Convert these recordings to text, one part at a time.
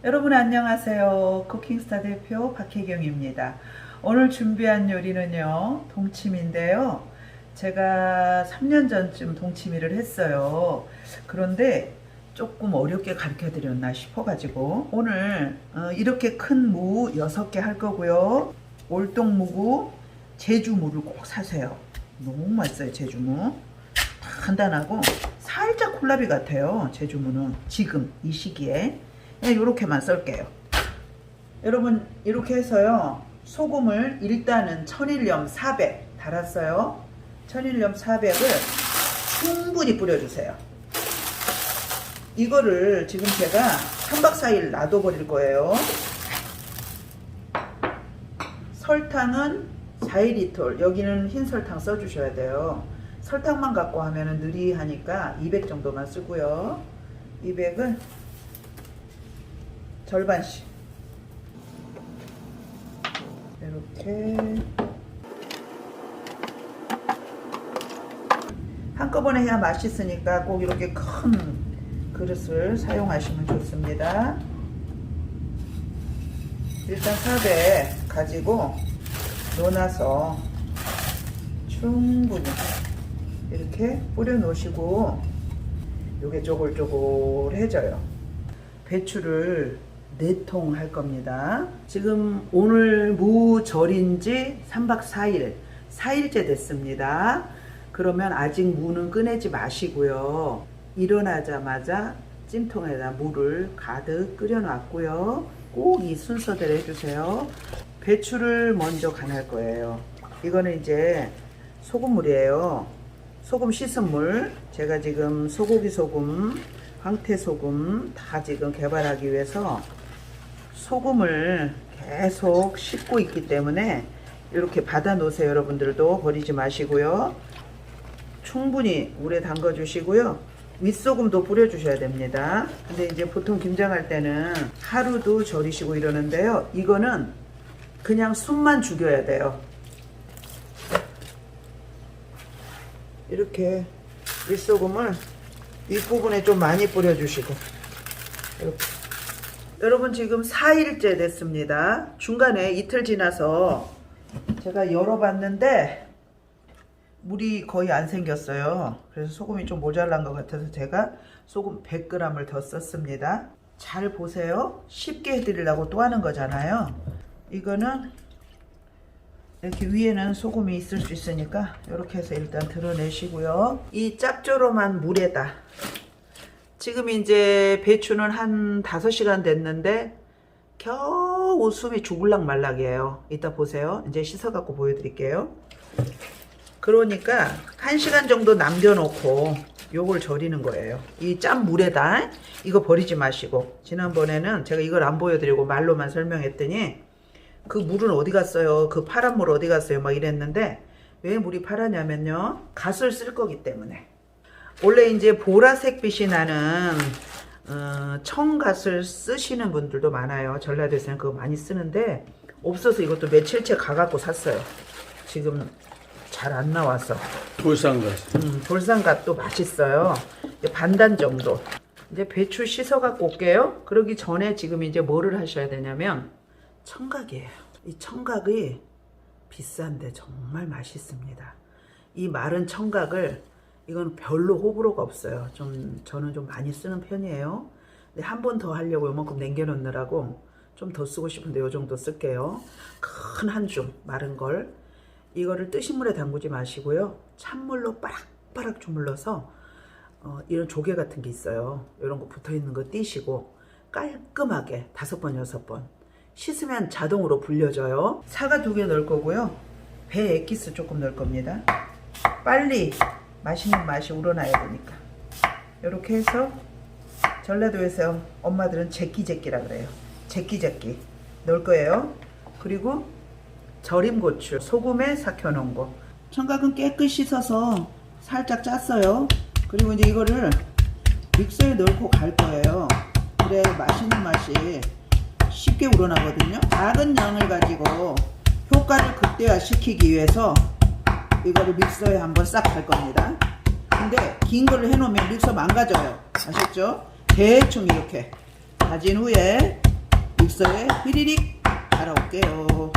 여러분 안녕하세요. 쿠킹스타 대표 박혜경입니다. 오늘 준비한 요리는요, 동치미인데요. 제가 3년 전쯤 동치미를 했어요. 그런데 조금 어렵게 가르쳐 드렸나 싶어가지고 오늘 이렇게 큰 무 6개 할 거고요. 올동무고 제주무를 꼭 사세요. 너무 맛있어요. 제주무 간단하고 살짝 콜라비 같아요. 제주무는 지금 이 시기에 그냥 이렇게만 썰게요. 여러분 이렇게 해서요, 소금을 일단은 천일염 400 달았어요. 천일염 400을 충분히 뿌려주세요. 이거를 지금 제가 3박 4일 놔둬버릴 거예요. 설탕은 4리터, 여기는 흰 설탕 써주셔야 돼요. 설탕만 갖고 하면은 느리하니까 200 정도만 쓰고요. 200을 절반씩 이렇게 한꺼번에 해야 맛있으니까 꼭 이렇게 큰 그릇을 사용하시면 좋습니다. 일단 400 가지고 넣어놔서 충분히 이렇게 뿌려 놓으시고 요게 쪼글쪼글해져요. 배추를 4통 할 겁니다. 지금 오늘 무 절인 지 3박 4일 4일째 됐습니다. 그러면 아직 무는 꺼내지 마시고요. 일어나자마자 찜통에다 물을 가득 끓여 놨고요. 꼭 이 순서대로 해주세요. 배추를 먼저 간할 거예요. 이거는 이제 소금물이에요. 소금 씻은 물. 제가 지금 소고기 소금, 황태 소금 다 지금 개발하기 위해서 소금을 계속 씻고 있기 때문에 이렇게 받아 놓으세요. 여러분들도 버리지 마시고요. 충분히 물에 담가 주시고요. 윗소금도 뿌려 주셔야 됩니다. 근데 이제 보통 김장할 때는 하루도 절이시고 이러는데요, 이거는 그냥 숨만 죽여야 돼요. 이렇게 윗소금을 윗부분에 좀 많이 뿌려 주시고 이렇게. 여러분 지금 4일째 됐습니다. 중간에 이틀 지나서 제가 열어봤는데 물이 거의 안 생겼어요. 그래서 소금이 좀 모자란 것 같아서 제가 소금 100g을 더 썼습니다. 잘 보세요. 쉽게 해드리려고 또 하는 거잖아요. 이거는 이렇게 위에는 소금이 있을 수 있으니까 이렇게 해서 일단 드러내시고요. 이 짭조름한 물에다 지금 이제 배추는 한 5시간 됐는데 겨우 숨이 죽을락 말락이에요. 이따 보세요. 이제 씻어갖고 보여드릴게요. 그러니까 1시간 정도 남겨놓고 요걸 절이는 거예요. 이 짠 물에다. 이거 버리지 마시고. 지난번에는 제가 이걸 안 보여드리고 말로만 설명했더니 그 물은 어디 갔어요? 그 파란 물 어디 갔어요? 막 이랬는데 왜 물이 파랗냐면요, 갓을 쓸 거기 때문에. 원래 이제 보라색 빛이 나는 청갓을 쓰시는 분들도 많아요. 전라도에서는 그거 많이 쓰는데 없어서 이것도 며칠째 가갖고 샀어요. 지금 잘 안 나와서. 돌산갓. 돌산갓도 맛있어요. 반단 정도. 이제 배추 씻어 갖고 올게요. 그러기 전에 지금 이제 뭐를 하셔야 되냐면 청각이에요. 이 청각이 비싼데 정말 맛있습니다. 이 마른 청각을, 이건 별로 호불호가 없어요. 저는 좀 많이 쓰는 편이에요. 근데 한 번 더 하려고 요만큼 남겨놓느라고 좀 더 쓰고 싶은데 요 정도 쓸게요. 큰 한 줌 마른 걸. 이거를 뜨신 물에 담그지 마시고요. 찬물로 빠락빠락 주물러서 이런 조개 같은 게 있어요. 이런 거 붙어있는 거 띄시고 깔끔하게 5번 6번 씻으면 자동으로 불려져요. 사과 2개 넣을 거고요. 배 액기스 조금 넣을 겁니다. 빨리 맛있는 맛이 우러나야 되니까. 이렇게 해서 전라도에서 엄마들은 제끼제끼라 그래요. 제끼제끼 넣을 거예요. 그리고 절임고추 소금에 삭혀놓은 거. 청각은 깨끗이 씻어서 살짝 짰어요. 그리고 이제 이거를 믹서에 넣고 갈 거예요. 그래 맛있는 맛이 쉽게 우러나거든요. 작은 양을 가지고 효과를 극대화시키기 위해서 이거를 믹서에 한번 싹 갈 겁니다. 근데 긴 걸로 해놓으면 믹서 망가져요. 아셨죠? 대충 이렇게 다진 후에 믹서에 휘리릭 갈아올게요.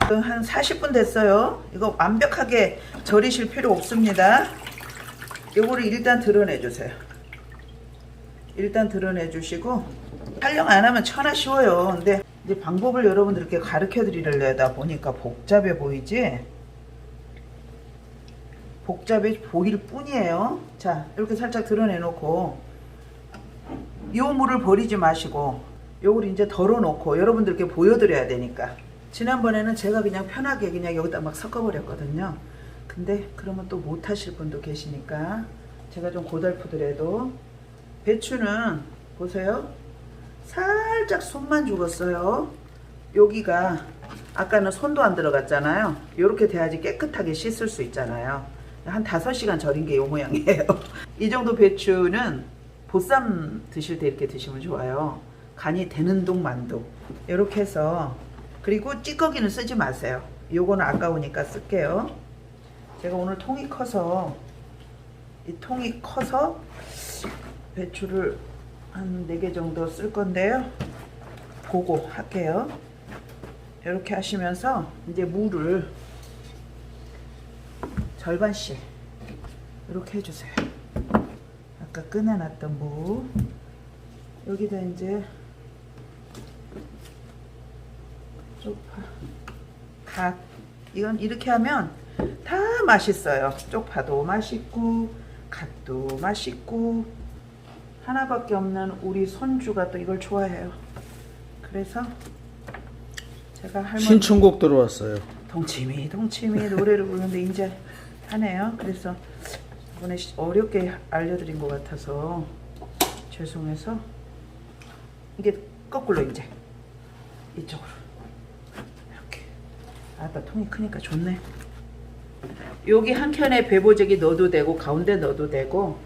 한 40분 됐어요. 이거 완벽하게 절이실 필요 없습니다. 요거를 일단 드러내 주세요. 일단 드러내 주시고, 활용 안 하면 천하 쉬워요. 근데 이제 방법을 여러분들께 가르쳐 드리려다 보니까 복잡해 보이지? 복잡해 보일 뿐이에요. 자, 이렇게 살짝 드러내 놓고, 요 물을 버리지 마시고, 요걸 이제 덜어 놓고 여러분들께 보여드려야 되니까. 지난번에는 제가 그냥 편하게 그냥 여기다 막 섞어버렸거든요. 근데 그러면 또 못하실 분도 계시니까 제가 좀 고달프더라도, 배추는 보세요. 살짝 손만 죽었어요. 여기가 아까는 손도 안 들어갔잖아요. 이렇게 돼야지 깨끗하게 씻을 수 있잖아요. 한 5시간 절인 게 이 모양이에요. 이 정도 배추는 보쌈 드실 때 이렇게 드시면 좋아요. 간이 되는 동 만두. 이렇게 해서, 그리고 찌꺼기는 쓰지 마세요. 요거는 아까우니까 쓸게요. 제가 오늘 통이 커서, 이 통이 커서 배추를 한 4개 정도 쓸 건데요. 보고 할게요. 이렇게 하시면서 이제 물을 절반씩 이렇게 해주세요. 아까 꺼내놨던 무 여기다 이제 쪽파, 갓, 이건 이렇게 하면 다 맛있어요. 쪽파도 맛있고 갓도 맛있고, 하나밖에 없는 우리 손주가 또 이걸 좋아해요. 그래서 제가 할머니 신청곡 들어왔어요. 동치미 노래를 부르는데 이제 하네요. 그래서 이번에 어렵게 알려드린 것 같아서 죄송해서, 이게 거꾸로 이제 이쪽으로 이렇게. 아빠 통이 크니까 좋네. 여기 한 켠에 배보재기 넣어도 되고 가운데 넣어도 되고,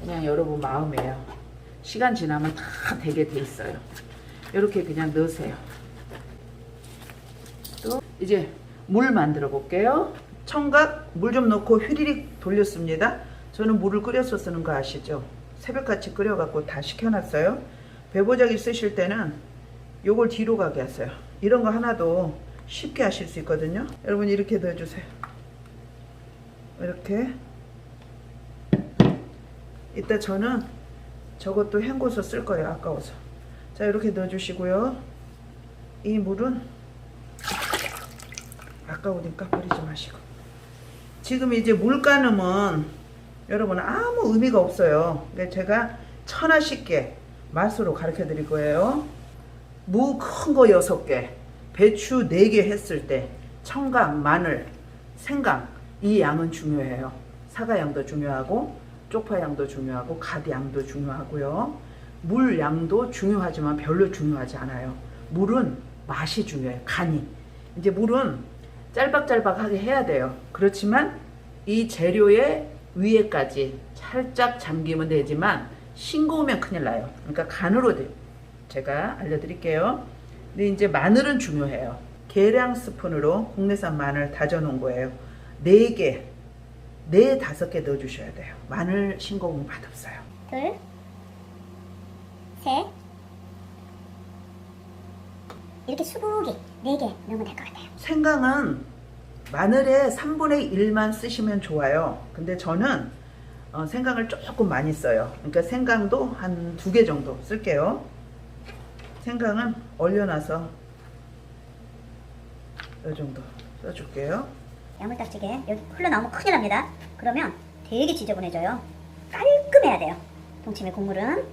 그냥 여러분 마음이에요. 시간 지나면 다 되게 돼 있어요. 이렇게 그냥 넣으세요. 또 이제 물 만들어 볼게요. 청각 물 좀 넣고 휘리릭 돌렸습니다. 저는 물을 끓여서 쓰는 거 아시죠? 새벽같이 끓여갖고 다 식혀놨어요. 배보자기 쓰실 때는 요걸 뒤로 가게 하세요. 이런 거 하나도 쉽게 하실 수 있거든요. 여러분 이렇게 넣어주세요. 이렇게. 이따 저는 저것도 헹궈서 쓸 거예요. 아까워서. 자, 이렇게 넣어주시고요. 이 물은 아까우니까 버리지 마시고. 지금 이제 물 가늠은 여러분 아무 의미가 없어요. 근데 제가 천하 쉽게 맛으로 가르쳐 드릴 거예요. 무 큰 거 6개, 배추 4개 했을 때 청각, 마늘, 생강, 이 양은 중요해요. 사과 양도 중요하고 쪽파 양도 중요하고 갓 양도 중요하고요. 물 양도 중요하지만 별로 중요하지 않아요. 물은 맛이 중요해요. 간이. 이제 물은 짤박짤박하게 해야 돼요. 그렇지만 이 재료의 위에까지 살짝 잠기면 되지만 싱거우면 큰일 나요. 그러니까 간으로 제가 알려드릴게요. 근데 이제 마늘은 중요해요. 계량 스푼으로 국내산 마늘 다져 놓은 거예요. 4개, 5개 넣어주셔야 돼요. 마늘 싱거우면 맛없어요. 둘, 셋, 이렇게 수북이 4개 넣으면 될 것 같아요. 생강은 마늘의 3분의 1만 쓰시면 좋아요. 근데 저는 생강을 조금 많이 써요. 그러니까 생강도 한 2개 정도 쓸게요. 생강은 얼려놔서 이 정도 써줄게요. 야물딱지게 여기 흘러나오면 큰일 납니다. 그러면 되게 지저분해져요. 깔끔해야 돼요. 동치미 국물은.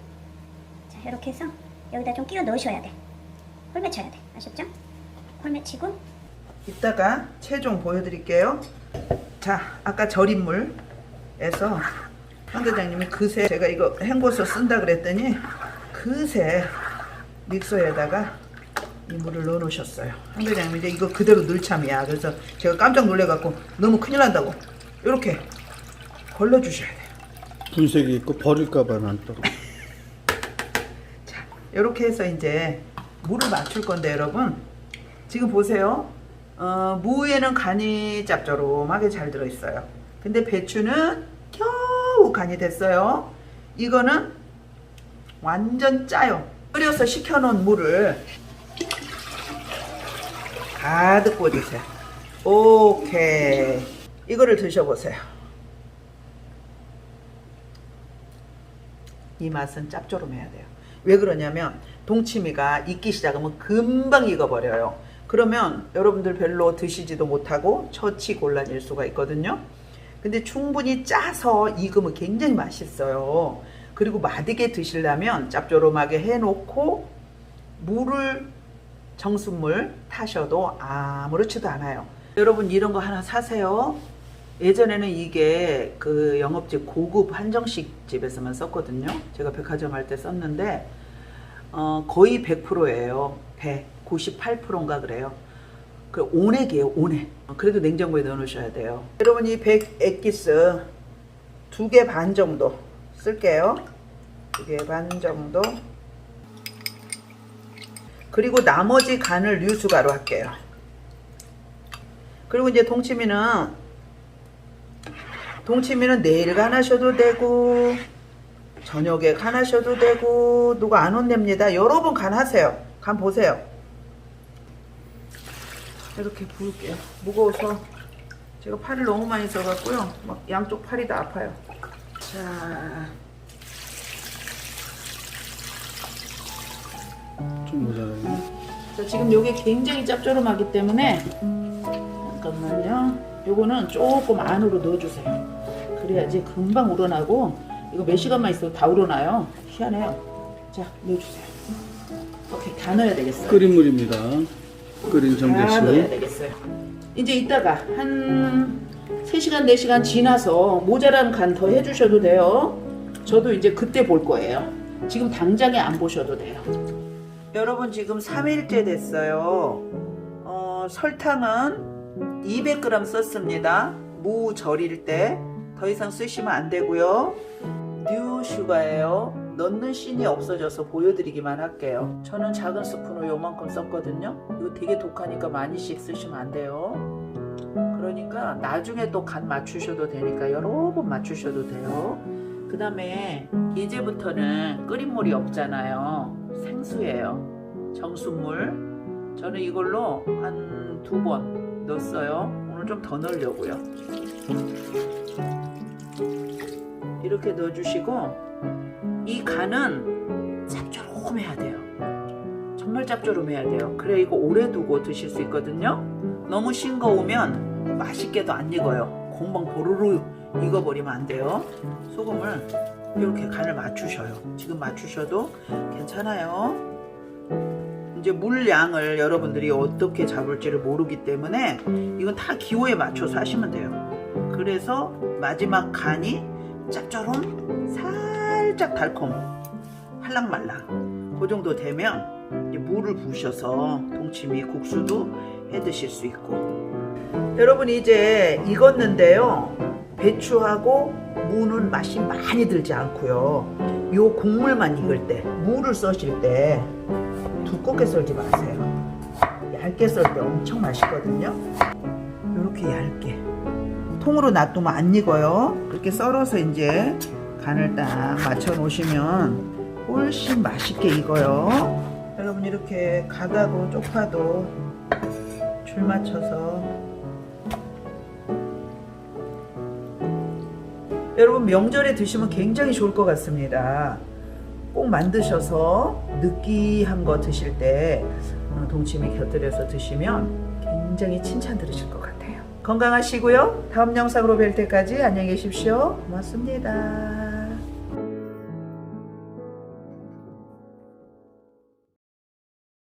자, 이렇게 해서 여기다 좀 끼워 넣으셔야 돼. 홀 맺혀야 돼. 아셨죠? 홀 맺히고. 이따가 최종 보여드릴게요. 자, 아까 절인 물에서 황대장님이 그새 제가 이거 헹궈서 쓴다 그랬더니 그새 믹서에다가 이 물을 넣어 놓으셨어요. 황대장님이 이제 이거 그대로 넣을 참이야. 그래서 제가 깜짝 놀래갖고 너무 큰일 난다고 이렇게 걸러 주셔야 돼요. 분색이 있고 버릴까봐 난 또. 자, 이렇게 해서 이제 물을 맞출 건데 여러분 지금 보세요. 무에는 간이 짭조름하게 잘 들어있어요. 근데 배추는 겨우 간이 됐어요. 이거는 완전 짜요. 끓여서 식혀놓은 물을 가득 부어주세요. 오케이. 이거를 드셔보세요. 이 맛은 짭조름해야 돼요. 왜 그러냐면 동치미가 익기 시작하면 금방 익어버려요. 그러면 여러분들 별로 드시지도 못하고 처치곤란일 수가 있거든요. 근데 충분히 짜서 익으면 굉장히 맛있어요. 그리고 맛있게 드시려면 짭조름하게 해놓고 물을 정수물 타셔도 아무렇지도 않아요. 여러분 이런 거 하나 사세요. 예전에는 이게 그 영업집 고급 한정식 집에서만 썼거든요. 제가 백화점 할 때 썼는데 거의 100%예요. 198%인가 그래요. 그 온액이에요. 온액. 그래도 냉장고에 넣어 놓으셔야 돼요. 여러분 이 100 엑기스 2개 반 정도 쓸게요. 2개 반 정도. 그리고 나머지 간을 유수가루 할게요. 그리고 이제 동치미는 내일 간하셔도 되고 저녁에 간하셔도 되고 누가 안 혼냅니다. 여러 번 간하세요. 간 보세요. 이렇게 부을게요. 무거워서 제가 팔을 너무 많이 써갖고요. 막 양쪽 팔이 다 아파요. 자, 좀 모자라네. 자, 지금 요게 굉장히 짭조름하기 때문에 잠깐만요. 요거는 조금 안으로 넣어주세요. 그래야지 금방 우러나고 이거 몇 시간만 있어도 다 우러나요. 희한해요. 자, 넣어주세요. 오케이, 다 넣어야 되겠어요. 끓인 물입니다. 끓인 다 넣어야 정제수. 되겠어요. 이제 이따가 한 3시간 4시간 지나서 모자란 간 더 해주셔도 돼요. 저도 이제 그때 볼 거예요. 지금 당장에 안 보셔도 돼요. 여러분 지금 3일째 됐어요. 설탕은 200g 썼습니다. 무 절일 때 더 이상 쓰시면 안 되고요. 뉴 슈가예요. 넣는 씬이 없어져서 보여드리기만 할게요. 저는 작은 스푼으로 요만큼 썼거든요. 이거 되게 독하니까 많이씩 쓰시면 안 돼요. 그러니까 나중에 또 간 맞추셔도 되니까 여러 번 맞추셔도 돼요. 그 다음에 이제부터는 끓인 물이 없잖아요. 생수예요. 정수물. 저는 이걸로 한 2번 넣었어요. 오늘 좀 더 넣으려고요. 이렇게 넣어주시고 이 간은 짭조름해야 돼요. 정말 짭조름해야 돼요. 그래 이거 오래 두고 드실 수 있거든요. 너무 싱거우면 맛있게도 안 익어요. 공방 보르르 익어버리면 안 돼요. 소금을 이렇게 간을 맞추셔요. 지금 맞추셔도 괜찮아요. 이제 물량을 여러분들이 어떻게 잡을지를 모르기 때문에 이건 다 기호에 맞춰서 하시면 돼요. 그래서 마지막 간이 짭조름, 살짝 달콤, 할랑말랑 그 정도 되면 이제 물을 부으셔서 동치미 국수도 해 드실 수 있고. 여러분 이제 익었는데요. 배추하고 무는 맛이 많이 들지 않고요. 요 국물만 익을 때, 무를 써실 때 두껍게 썰지 마세요. 얇게 썰 때 엄청 맛있거든요. 요렇게 얇게 통으로 놔두면 안 익어요. 그렇게 썰어서 이제 간을 딱 맞춰 놓으시면 훨씬 맛있게 익어요. 여러분 이렇게 갓하고 쪽파도 줄 맞춰서 여러분 명절에 드시면 굉장히 좋을 것 같습니다. 꼭 만드셔서 느끼한 거 드실 때 동치미 곁들여서 드시면 굉장히 칭찬 들으실 것 같아요. 건강하시고요. 다음 영상으로 뵐 때까지 안녕히 계십시오. 고맙습니다.